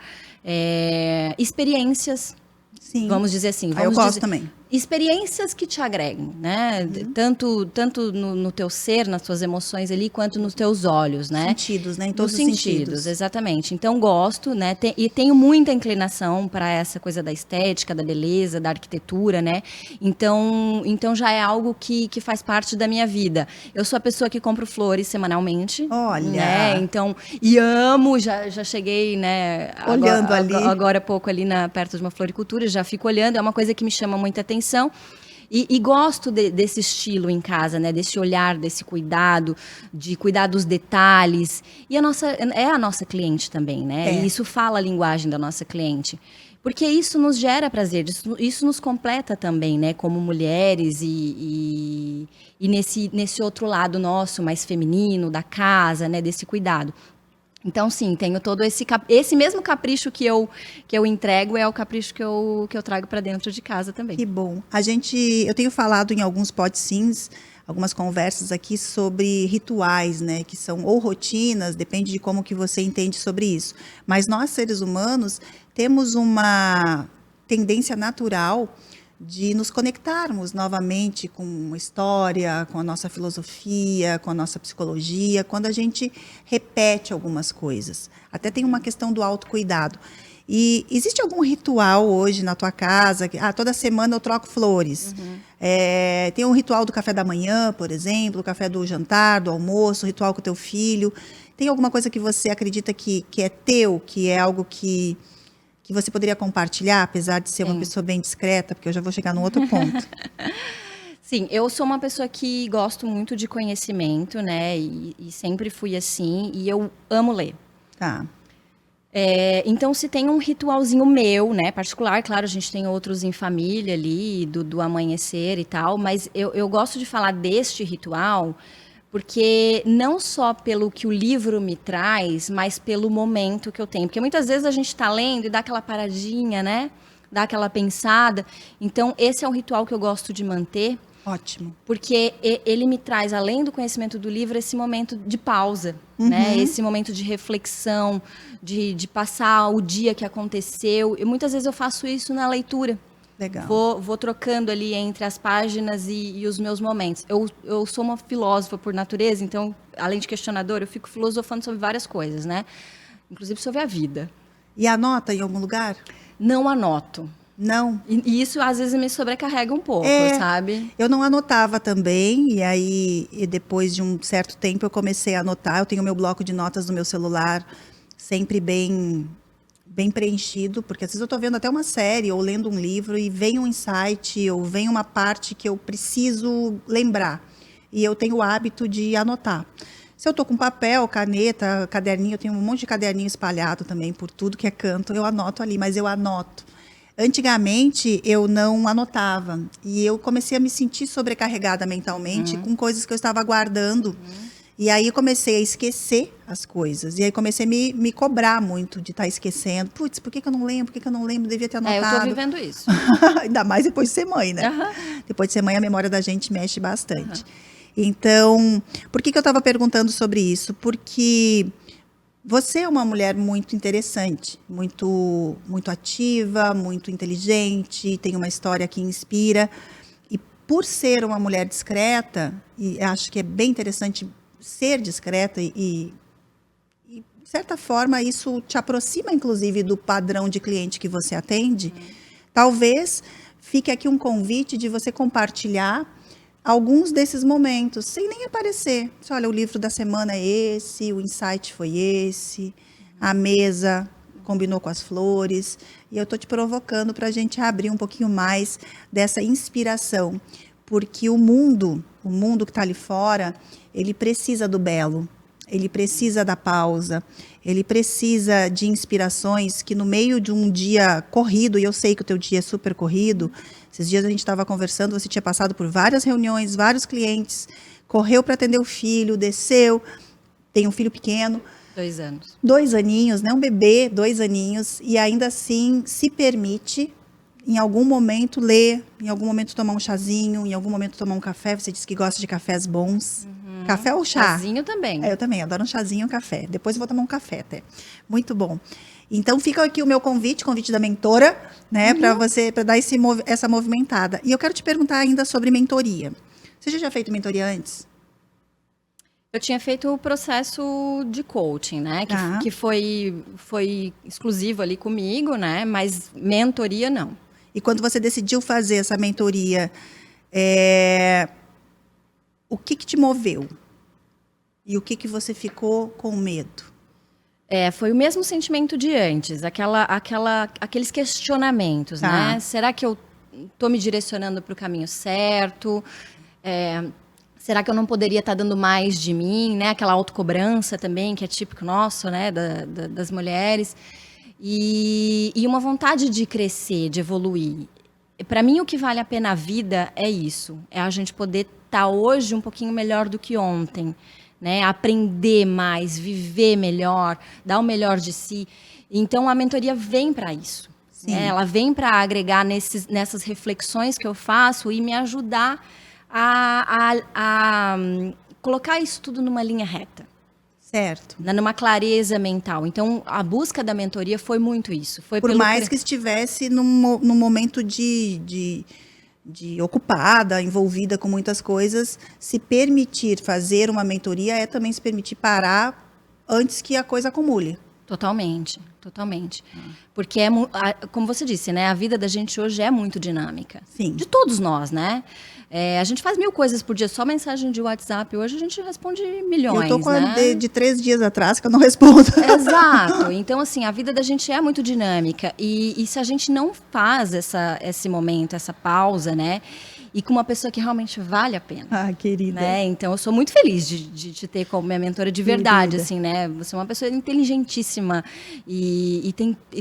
experiências, Sim. vamos dizer assim. Eu gosto também. Experiências que te agregam, né? Tanto no teu ser, nas tuas emoções ali, quanto nos teus olhos, né? Sentidos, né? Em todos os sentidos. sentidos. Exatamente. Então, gosto, né? E tenho muita inclinação para essa coisa da estética, da beleza, da arquitetura, né? Então já é algo que faz parte da minha vida. Eu sou a pessoa que compro flores semanalmente. Olha! Né? Então, e amo, já cheguei, né? Olhando ali. Agora há pouco ali perto de uma floricultura, já fico olhando. É uma coisa que me chama muita atenção. E gosto desse estilo em casa, né? Desse olhar, desse cuidado, de cuidar dos detalhes. E a nossa cliente também, né? E isso fala a linguagem da nossa cliente. Porque isso nos gera prazer, isso nos completa também, né? Como mulheres e nesse outro lado nosso, mais feminino, da casa, né? Desse cuidado. Então, sim, tenho todo esse mesmo capricho que eu entrego é o capricho que eu trago para dentro de casa também. Que bom. Eu tenho falado em alguns podcasts, algumas conversas aqui sobre rituais, né, que são ou rotinas, depende de como que você entende sobre isso. Mas nós, seres humanos, temos uma tendência natural de nos conectarmos novamente com a história, com a nossa filosofia, com a nossa psicologia, quando a gente repete algumas coisas. Até tem uma questão do autocuidado. E existe algum ritual hoje na tua casa? Toda semana eu troco flores. Tem um ritual do café da manhã, por exemplo, o café do jantar, do almoço, o ritual com o teu filho. Tem alguma coisa que você acredita que é teu, que é algo que você poderia compartilhar, apesar de ser uma pessoa bem discreta, porque eu já vou chegar num outro ponto. Sim, eu sou uma pessoa que gosto muito de conhecimento, né? E sempre fui assim, e eu amo ler. Tá. Então, se tem um ritualzinho meu, né, particular, claro, a gente tem outros em família ali, do amanhecer e tal, mas eu gosto de falar deste ritual porque não só pelo que o livro me traz, mas pelo momento que eu tenho. Porque muitas vezes a gente está lendo e dá aquela paradinha, né? Dá aquela pensada. Então, esse é um ritual que eu gosto de manter. Ótimo. Porque ele me traz, além do conhecimento do livro, esse momento de pausa, né? Esse momento de reflexão, de passar o dia que aconteceu. E muitas vezes eu faço isso na leitura. Legal. Vou trocando ali entre as páginas e os meus momentos. Eu sou uma filósofa por natureza, então, além de questionadora, eu fico filosofando sobre várias coisas, né? Inclusive sobre a vida. E anota em algum lugar? Não anoto. Não. E isso, às vezes, me sobrecarrega um pouco, sabe? Eu não anotava também, e aí, depois de um certo tempo, eu comecei a anotar. Eu tenho meu bloco de notas no meu celular, sempre bem preenchido, porque às vezes eu estou vendo até uma série ou lendo um livro e vem um insight ou vem uma parte que eu preciso lembrar. E eu tenho o hábito de anotar. Se eu tô com papel, caneta, caderninho, eu tenho um monte de caderninho espalhado também por tudo que é canto, eu anoto ali, mas eu anoto. Antigamente, eu não anotava. E eu comecei a me sentir sobrecarregada mentalmente com coisas que eu estava guardando. E aí eu comecei a esquecer as coisas. E aí comecei a me cobrar muito de estar esquecendo. Putz, por que que eu não lembro? Por que que eu não lembro? Devia ter anotado. Eu tô vivendo isso. Ainda mais depois de ser mãe, né? Depois de ser mãe, a memória da gente mexe bastante. Então, por que que eu estava perguntando sobre isso? Porque você é uma mulher muito interessante, muito ativa, muito inteligente, tem uma história que inspira. E por ser uma mulher discreta, e acho que é bem interessante ser discreta e de certa forma, isso te aproxima, inclusive, do padrão de cliente que você atende. Talvez fique aqui um convite de você compartilhar alguns desses momentos, sem nem aparecer. Olha, o livro da semana é esse, o insight foi esse, a mesa combinou com as flores. E eu estou te provocando para a gente abrir um pouquinho mais dessa inspiração. Porque o mundo que está ali fora, ele precisa do belo. Ele precisa da pausa, ele precisa de inspirações que no meio de um dia corrido, e eu sei que o teu dia é super corrido, esses dias a gente estava conversando, você tinha passado por várias reuniões, vários clientes, correu para atender o filho, desceu, tem um filho pequeno. 2 anos. 2 aninhos, né? Um bebê, 2 aninhos, e ainda assim se permite, em algum momento, ler, em algum momento tomar um chazinho, em algum momento tomar um café, você disse que gosta de cafés bons. Café ou chá? Chazinho também. Eu também, adoro um chazinho e um café. Depois eu vou tomar um café até. Muito bom. Então fica aqui o meu convite da mentora, né, para dar essa movimentada. E eu quero te perguntar ainda sobre mentoria. Você já tinha feito mentoria antes? Eu tinha feito o processo de coaching, né, que foi exclusivo ali comigo, né, mas mentoria não. E quando você decidiu fazer essa mentoria, o que te moveu? E o que você ficou com medo? Foi o mesmo sentimento de antes, aqueles questionamentos, Tá. né? Será que eu estou me direcionando para o caminho certo? Será que eu não poderia estar dando mais de mim, né? Aquela autocobrança também, que é típico nosso, né? Das mulheres. E uma vontade de crescer, de evoluir. Para mim, o que vale a pena a vida é isso. É a gente poder estar hoje um pouquinho melhor do que ontem. Né? Aprender mais, viver melhor, dar o melhor de si. Então, a mentoria vem para isso. Né? Ela vem para agregar nessas reflexões que eu faço e me ajudar a colocar isso tudo numa linha reta. Certo. Numa clareza mental. Então, a busca da mentoria foi muito isso. Foi Por mais que estivesse num momento de ocupada, envolvida com muitas coisas, se permitir fazer uma mentoria é também se permitir parar antes que a coisa acumule. Totalmente. Porque, como você disse, né, a vida da gente hoje é muito dinâmica. Sim. De todos nós, né? A gente faz 1000 coisas por dia, só mensagem de WhatsApp. Hoje a gente responde milhões, Eu tô com né? de 3 dias atrás que eu não respondo. Exato. Então, assim, a vida da gente é muito dinâmica. E se a gente não faz esse momento, essa pausa, né? E com uma pessoa que realmente vale a pena. Ah, querida. Né? Então, eu sou muito feliz de te ter como minha mentora de verdade, Querida. assim, né? Você é uma pessoa inteligentíssima e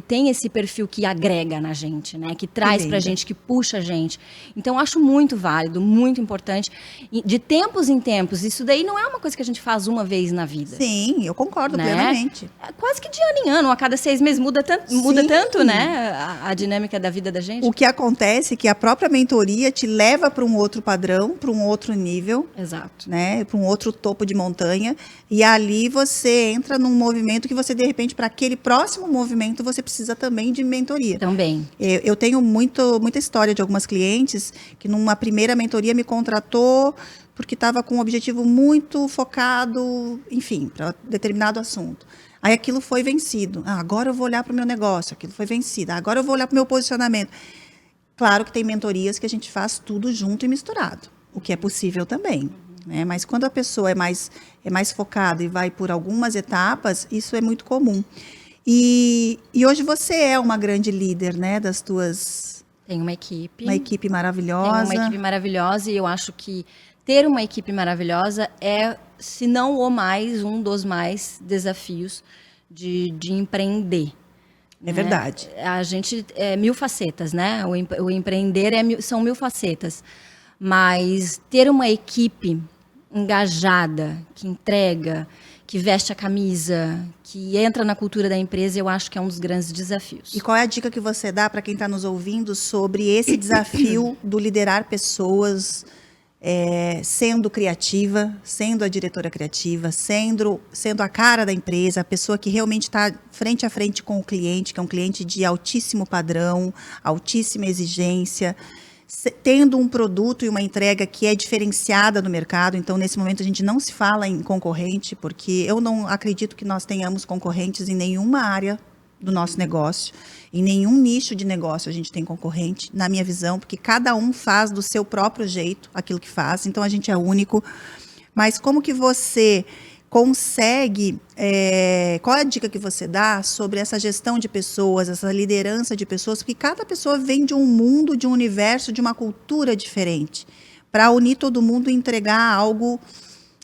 tem esse perfil que agrega na gente, né? Que traz pra gente, que puxa a gente. Então, eu acho muito válido, muito importante. E de tempos em tempos, isso daí não é uma coisa que a gente faz uma vez na vida. Sim, eu concordo Né? plenamente. Quase que de ano em ano, a cada 6 meses muda tanto, né? A dinâmica da vida da gente. O que acontece é que a própria mentoria te leva para um outro padrão, para um outro nível. Exato. Né, para um outro topo de montanha, e ali você entra num movimento que você, de repente, para aquele próximo movimento, você precisa também de mentoria. Também. Eu tenho muita história de algumas clientes que numa primeira mentoria me contratou porque estava com um objetivo muito focado, enfim, para determinado assunto. Aí aquilo foi vencido. Agora eu vou olhar para o meu negócio, aquilo foi vencido. Agora eu vou olhar para o meu posicionamento. Claro que tem mentorias que a gente faz tudo junto e misturado, o que é possível também. Né? Mas quando a pessoa é mais focada e vai por algumas etapas, isso é muito comum. E hoje você é uma grande líder, né, das tuas... Tem uma equipe. Uma equipe maravilhosa. Tem uma equipe maravilhosa e eu acho que ter uma equipe maravilhosa é se não o mais, um dos mais desafios de empreender. É verdade. A gente é mil facetas, né? O empreender são mil facetas. Mas ter uma equipe engajada, que entrega, que veste a camisa, que entra na cultura da empresa, eu acho que é um dos grandes desafios. E qual é a dica que você dá para quem está nos ouvindo sobre esse desafio do liderar pessoas, sendo criativa, sendo a diretora criativa, sendo a cara da empresa, a pessoa que realmente está frente a frente com o cliente, que é um cliente de altíssimo padrão, altíssima exigência, tendo um produto e uma entrega que é diferenciada no mercado. Então, nesse momento, a gente não se fala em concorrente, porque eu não acredito que nós tenhamos concorrentes em nenhuma área do nosso negócio, em nenhum nicho de negócio a gente tem concorrente, na minha visão, porque cada um faz do seu próprio jeito aquilo que faz, então a gente é único. Mas como que você consegue, qual é a dica que você dá sobre essa gestão de pessoas, essa liderança de pessoas, porque cada pessoa vem de um mundo, de um universo, de uma cultura diferente, para unir todo mundo e entregar algo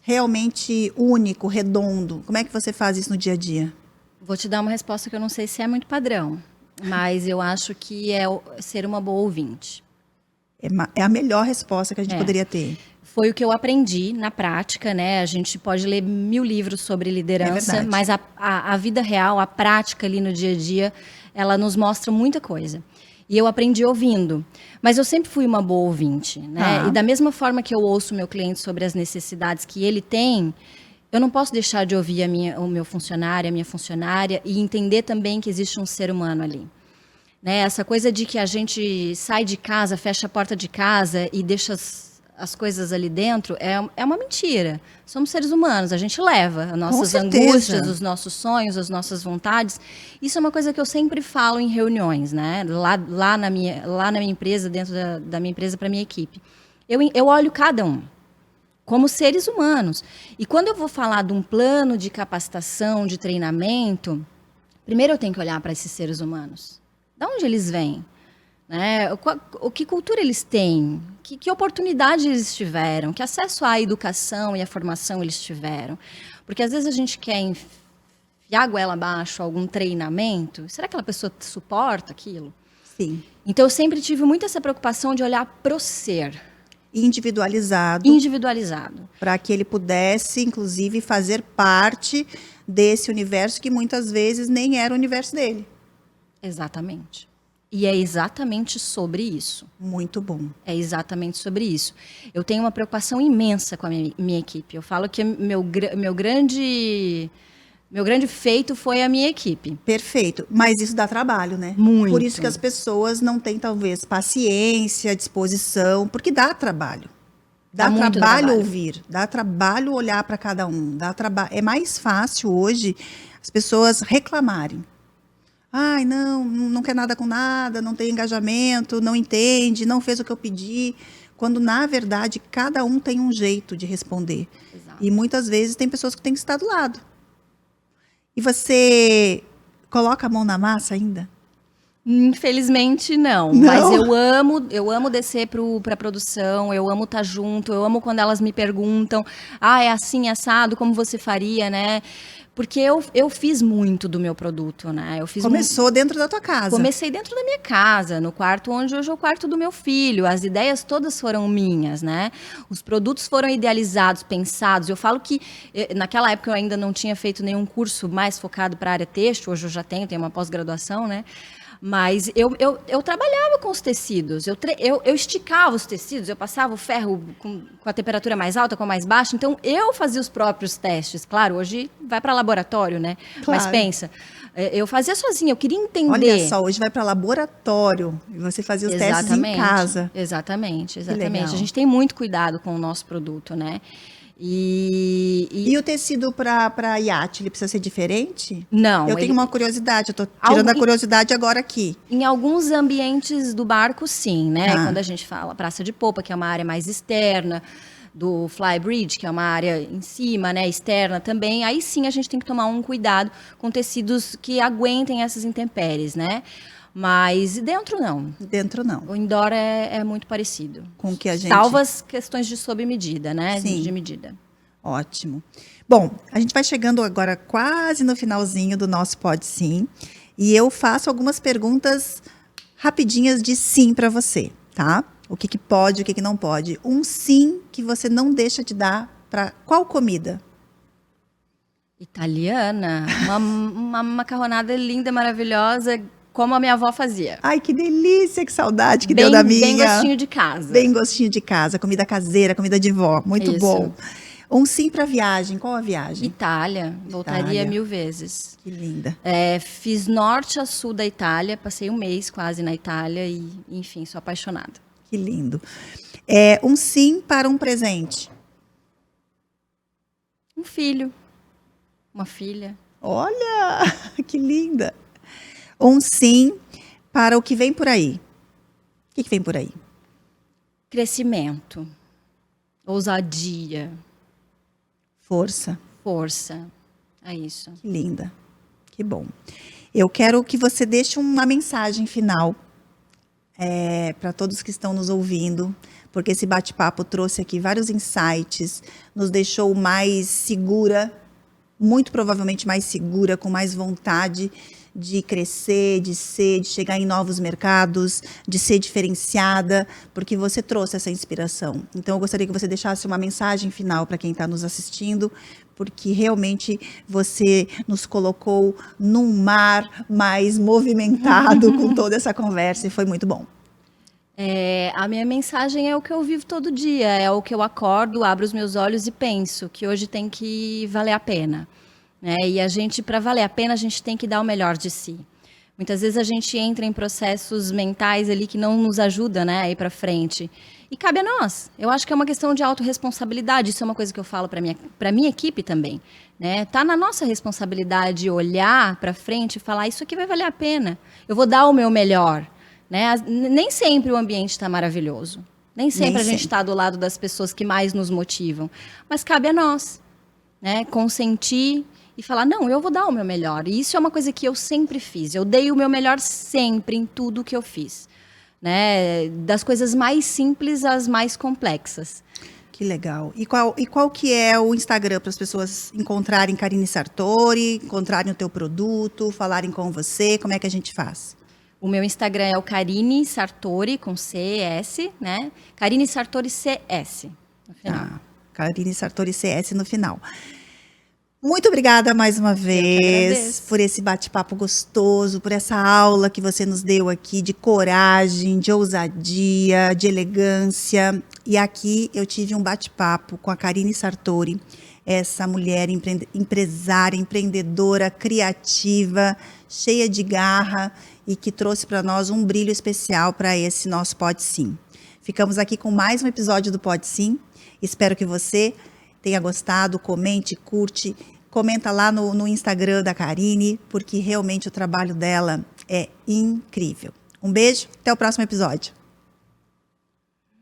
realmente único, redondo. Como é que você faz isso no dia a dia? Vou te dar uma resposta que eu não sei se é muito padrão, mas eu acho que é ser uma boa ouvinte. É a melhor resposta que a gente poderia ter. Foi o que eu aprendi na prática, né? A gente pode ler 1000 livros sobre liderança, mas a vida real, a prática ali no dia a dia, ela nos mostra muita coisa. E eu aprendi ouvindo. Mas eu sempre fui uma boa ouvinte, né? E da mesma forma que eu ouço o meu cliente sobre as necessidades que ele tem, eu não posso deixar de ouvir o meu funcionário, a minha funcionária, e entender também que existe um ser humano ali. Né? Essa coisa de que a gente sai de casa, fecha a porta de casa e deixa as coisas ali dentro, é uma mentira. Somos seres humanos, a gente leva as nossas angústias, os nossos sonhos, as nossas vontades. Isso é uma coisa que eu sempre falo em reuniões, né? Lá na minha empresa, dentro da minha empresa, para a minha equipe. Eu olho cada um como seres humanos. E quando eu vou falar de um plano de capacitação, de treinamento, primeiro eu tenho que olhar para esses seres humanos. De onde eles vêm? Né? Que cultura eles têm? Que oportunidade eles tiveram? Que acesso à educação e à formação eles tiveram? Porque às vezes a gente quer enfiar a goela abaixo algum treinamento. Será que aquela pessoa suporta aquilo? Sim. Então eu sempre tive muito essa preocupação de olhar para o ser. Individualizado. Para que ele pudesse, inclusive, fazer parte desse universo que muitas vezes nem era o universo dele. Exatamente. E é exatamente sobre isso. Muito bom. É exatamente sobre isso. Eu tenho uma preocupação imensa com a minha equipe. Eu falo que meu grande feito foi a minha equipe. Perfeito. Mas isso dá trabalho, né? Muito. Por isso que as pessoas não têm, talvez, paciência, disposição, porque dá trabalho. Dá trabalho ouvir, dá trabalho olhar para cada um. É mais fácil hoje as pessoas reclamarem. Ai, não quer nada com nada, não tem engajamento, não entende, não fez o que eu pedi. Quando, na verdade, cada um tem um jeito de responder. Exato. E muitas vezes tem pessoas que têm que estar do lado. E você coloca a mão na massa ainda? Infelizmente, não. Mas eu amo descer para a produção, eu amo estar junto, eu amo quando elas me perguntam, é assim, assado, como você faria, né? Porque eu fiz muito do meu produto, né? Começou dentro da tua casa. Comecei dentro da minha casa, no quarto onde hoje é o quarto do meu filho. As ideias todas foram minhas, né? Os produtos foram idealizados, pensados. Eu falo que naquela época eu ainda não tinha feito nenhum curso mais focado para a área têxtil. Hoje eu já tenho uma pós-graduação, né? Mas eu trabalhava com os tecidos, eu esticava os tecidos, eu passava o ferro com a temperatura mais alta, com a mais baixa, então eu fazia os próprios testes. Claro, hoje vai para laboratório, né? Claro. Mas pensa, eu fazia sozinha, eu queria entender. Olha só, hoje vai para laboratório e você fazia os testes em casa. Exatamente. A gente tem muito cuidado com o nosso produto, né? E o tecido para iate, ele precisa ser diferente? Não. Eu tenho uma curiosidade, eu estou tirando a curiosidade agora aqui. Em alguns ambientes do barco, sim, né? Quando a gente fala praça de popa, que é uma área mais externa, do flybridge, que é uma área em cima, né, externa também, aí sim a gente tem que tomar um cuidado com tecidos que aguentem essas intempéries, né? Mas dentro não. Dentro não. O indoor é muito parecido. Com que a gente... Salvo as questões de sob medida, né? Sim. De medida. Ótimo. Bom, a gente vai chegando agora quase no finalzinho do nosso Pode Sim. E eu faço algumas perguntas rapidinhas de sim para você, tá? O que pode, o que não pode. Um sim que você não deixa de dar para qual comida? Italiana. Uma macarronada linda, maravilhosa, como a minha avó fazia. Ai, que delícia, que saudade que deu da minha. Bem gostinho de casa. Bem gostinho de casa, comida caseira, comida de vó. Muito Isso. bom. Um sim para viagem. Qual a viagem? Itália. Voltaria Itália. 1000 vezes. Que linda. Fiz norte a sul da Itália, passei um mês quase na Itália e, enfim, sou apaixonada. Que lindo. Um sim para um presente. Um filho, uma filha. Olha, que linda. Um sim para o que vem por aí. O que vem por aí? Crescimento, ousadia, Força. força. É isso. Que linda. Que bom. Eu quero que você deixe uma mensagem final para todos que estão nos ouvindo, porque esse bate-papo trouxe aqui vários insights, nos deixou mais segura, muito provavelmente mais segura, com mais vontade de crescer, de chegar em novos mercados, de ser diferenciada, porque você trouxe essa inspiração. Então, eu gostaria que você deixasse uma mensagem final para quem está nos assistindo, porque realmente você nos colocou num mar mais movimentado com toda essa conversa e foi muito bom. A minha mensagem é o que eu vivo todo dia, é o que eu acordo, abro os meus olhos e penso que hoje tem que valer a pena. Né? E para valer a pena, a gente tem que dar o melhor de si. Muitas vezes a gente entra em processos mentais ali que não nos ajudam, né, a ir para frente. E cabe a nós. Eu acho que é uma questão de autorresponsabilidade. Isso é uma coisa que eu falo para minha equipe também. Né? Tá na nossa responsabilidade olhar para frente e falar, isso aqui vai valer a pena. Eu vou dar o meu melhor. Né? Nem sempre o ambiente está maravilhoso. Nem sempre a gente está do lado das pessoas que mais nos motivam. Mas cabe a nós, né? Consentir e falar, não, eu vou dar o meu melhor. E isso é uma coisa que eu sempre fiz. Eu dei o meu melhor sempre em tudo que eu fiz. Né? Das coisas mais simples às mais complexas. Que legal. E qual que é o Instagram para as pessoas encontrarem Karine Sartori, encontrarem o teu produto, falarem com você? Como é que a gente faz? O meu Instagram é o Karine Sartori, com CS, né? Karine Sartori CS, no final. Karine Sartori CS no final. Muito obrigada mais uma vez por esse bate-papo gostoso, por essa aula que você nos deu aqui de coragem, de ousadia, de elegância. E aqui eu tive um bate-papo com a Karine Sartori, essa mulher empresária, empreendedora, criativa, cheia de garra e que trouxe para nós um brilho especial para esse nosso Pode Sim. Ficamos aqui com mais um episódio do Pode Sim. Espero que você tenha gostado, comente, curte, comenta lá no Instagram da Karine, porque realmente o trabalho dela é incrível. Um beijo, até o próximo episódio.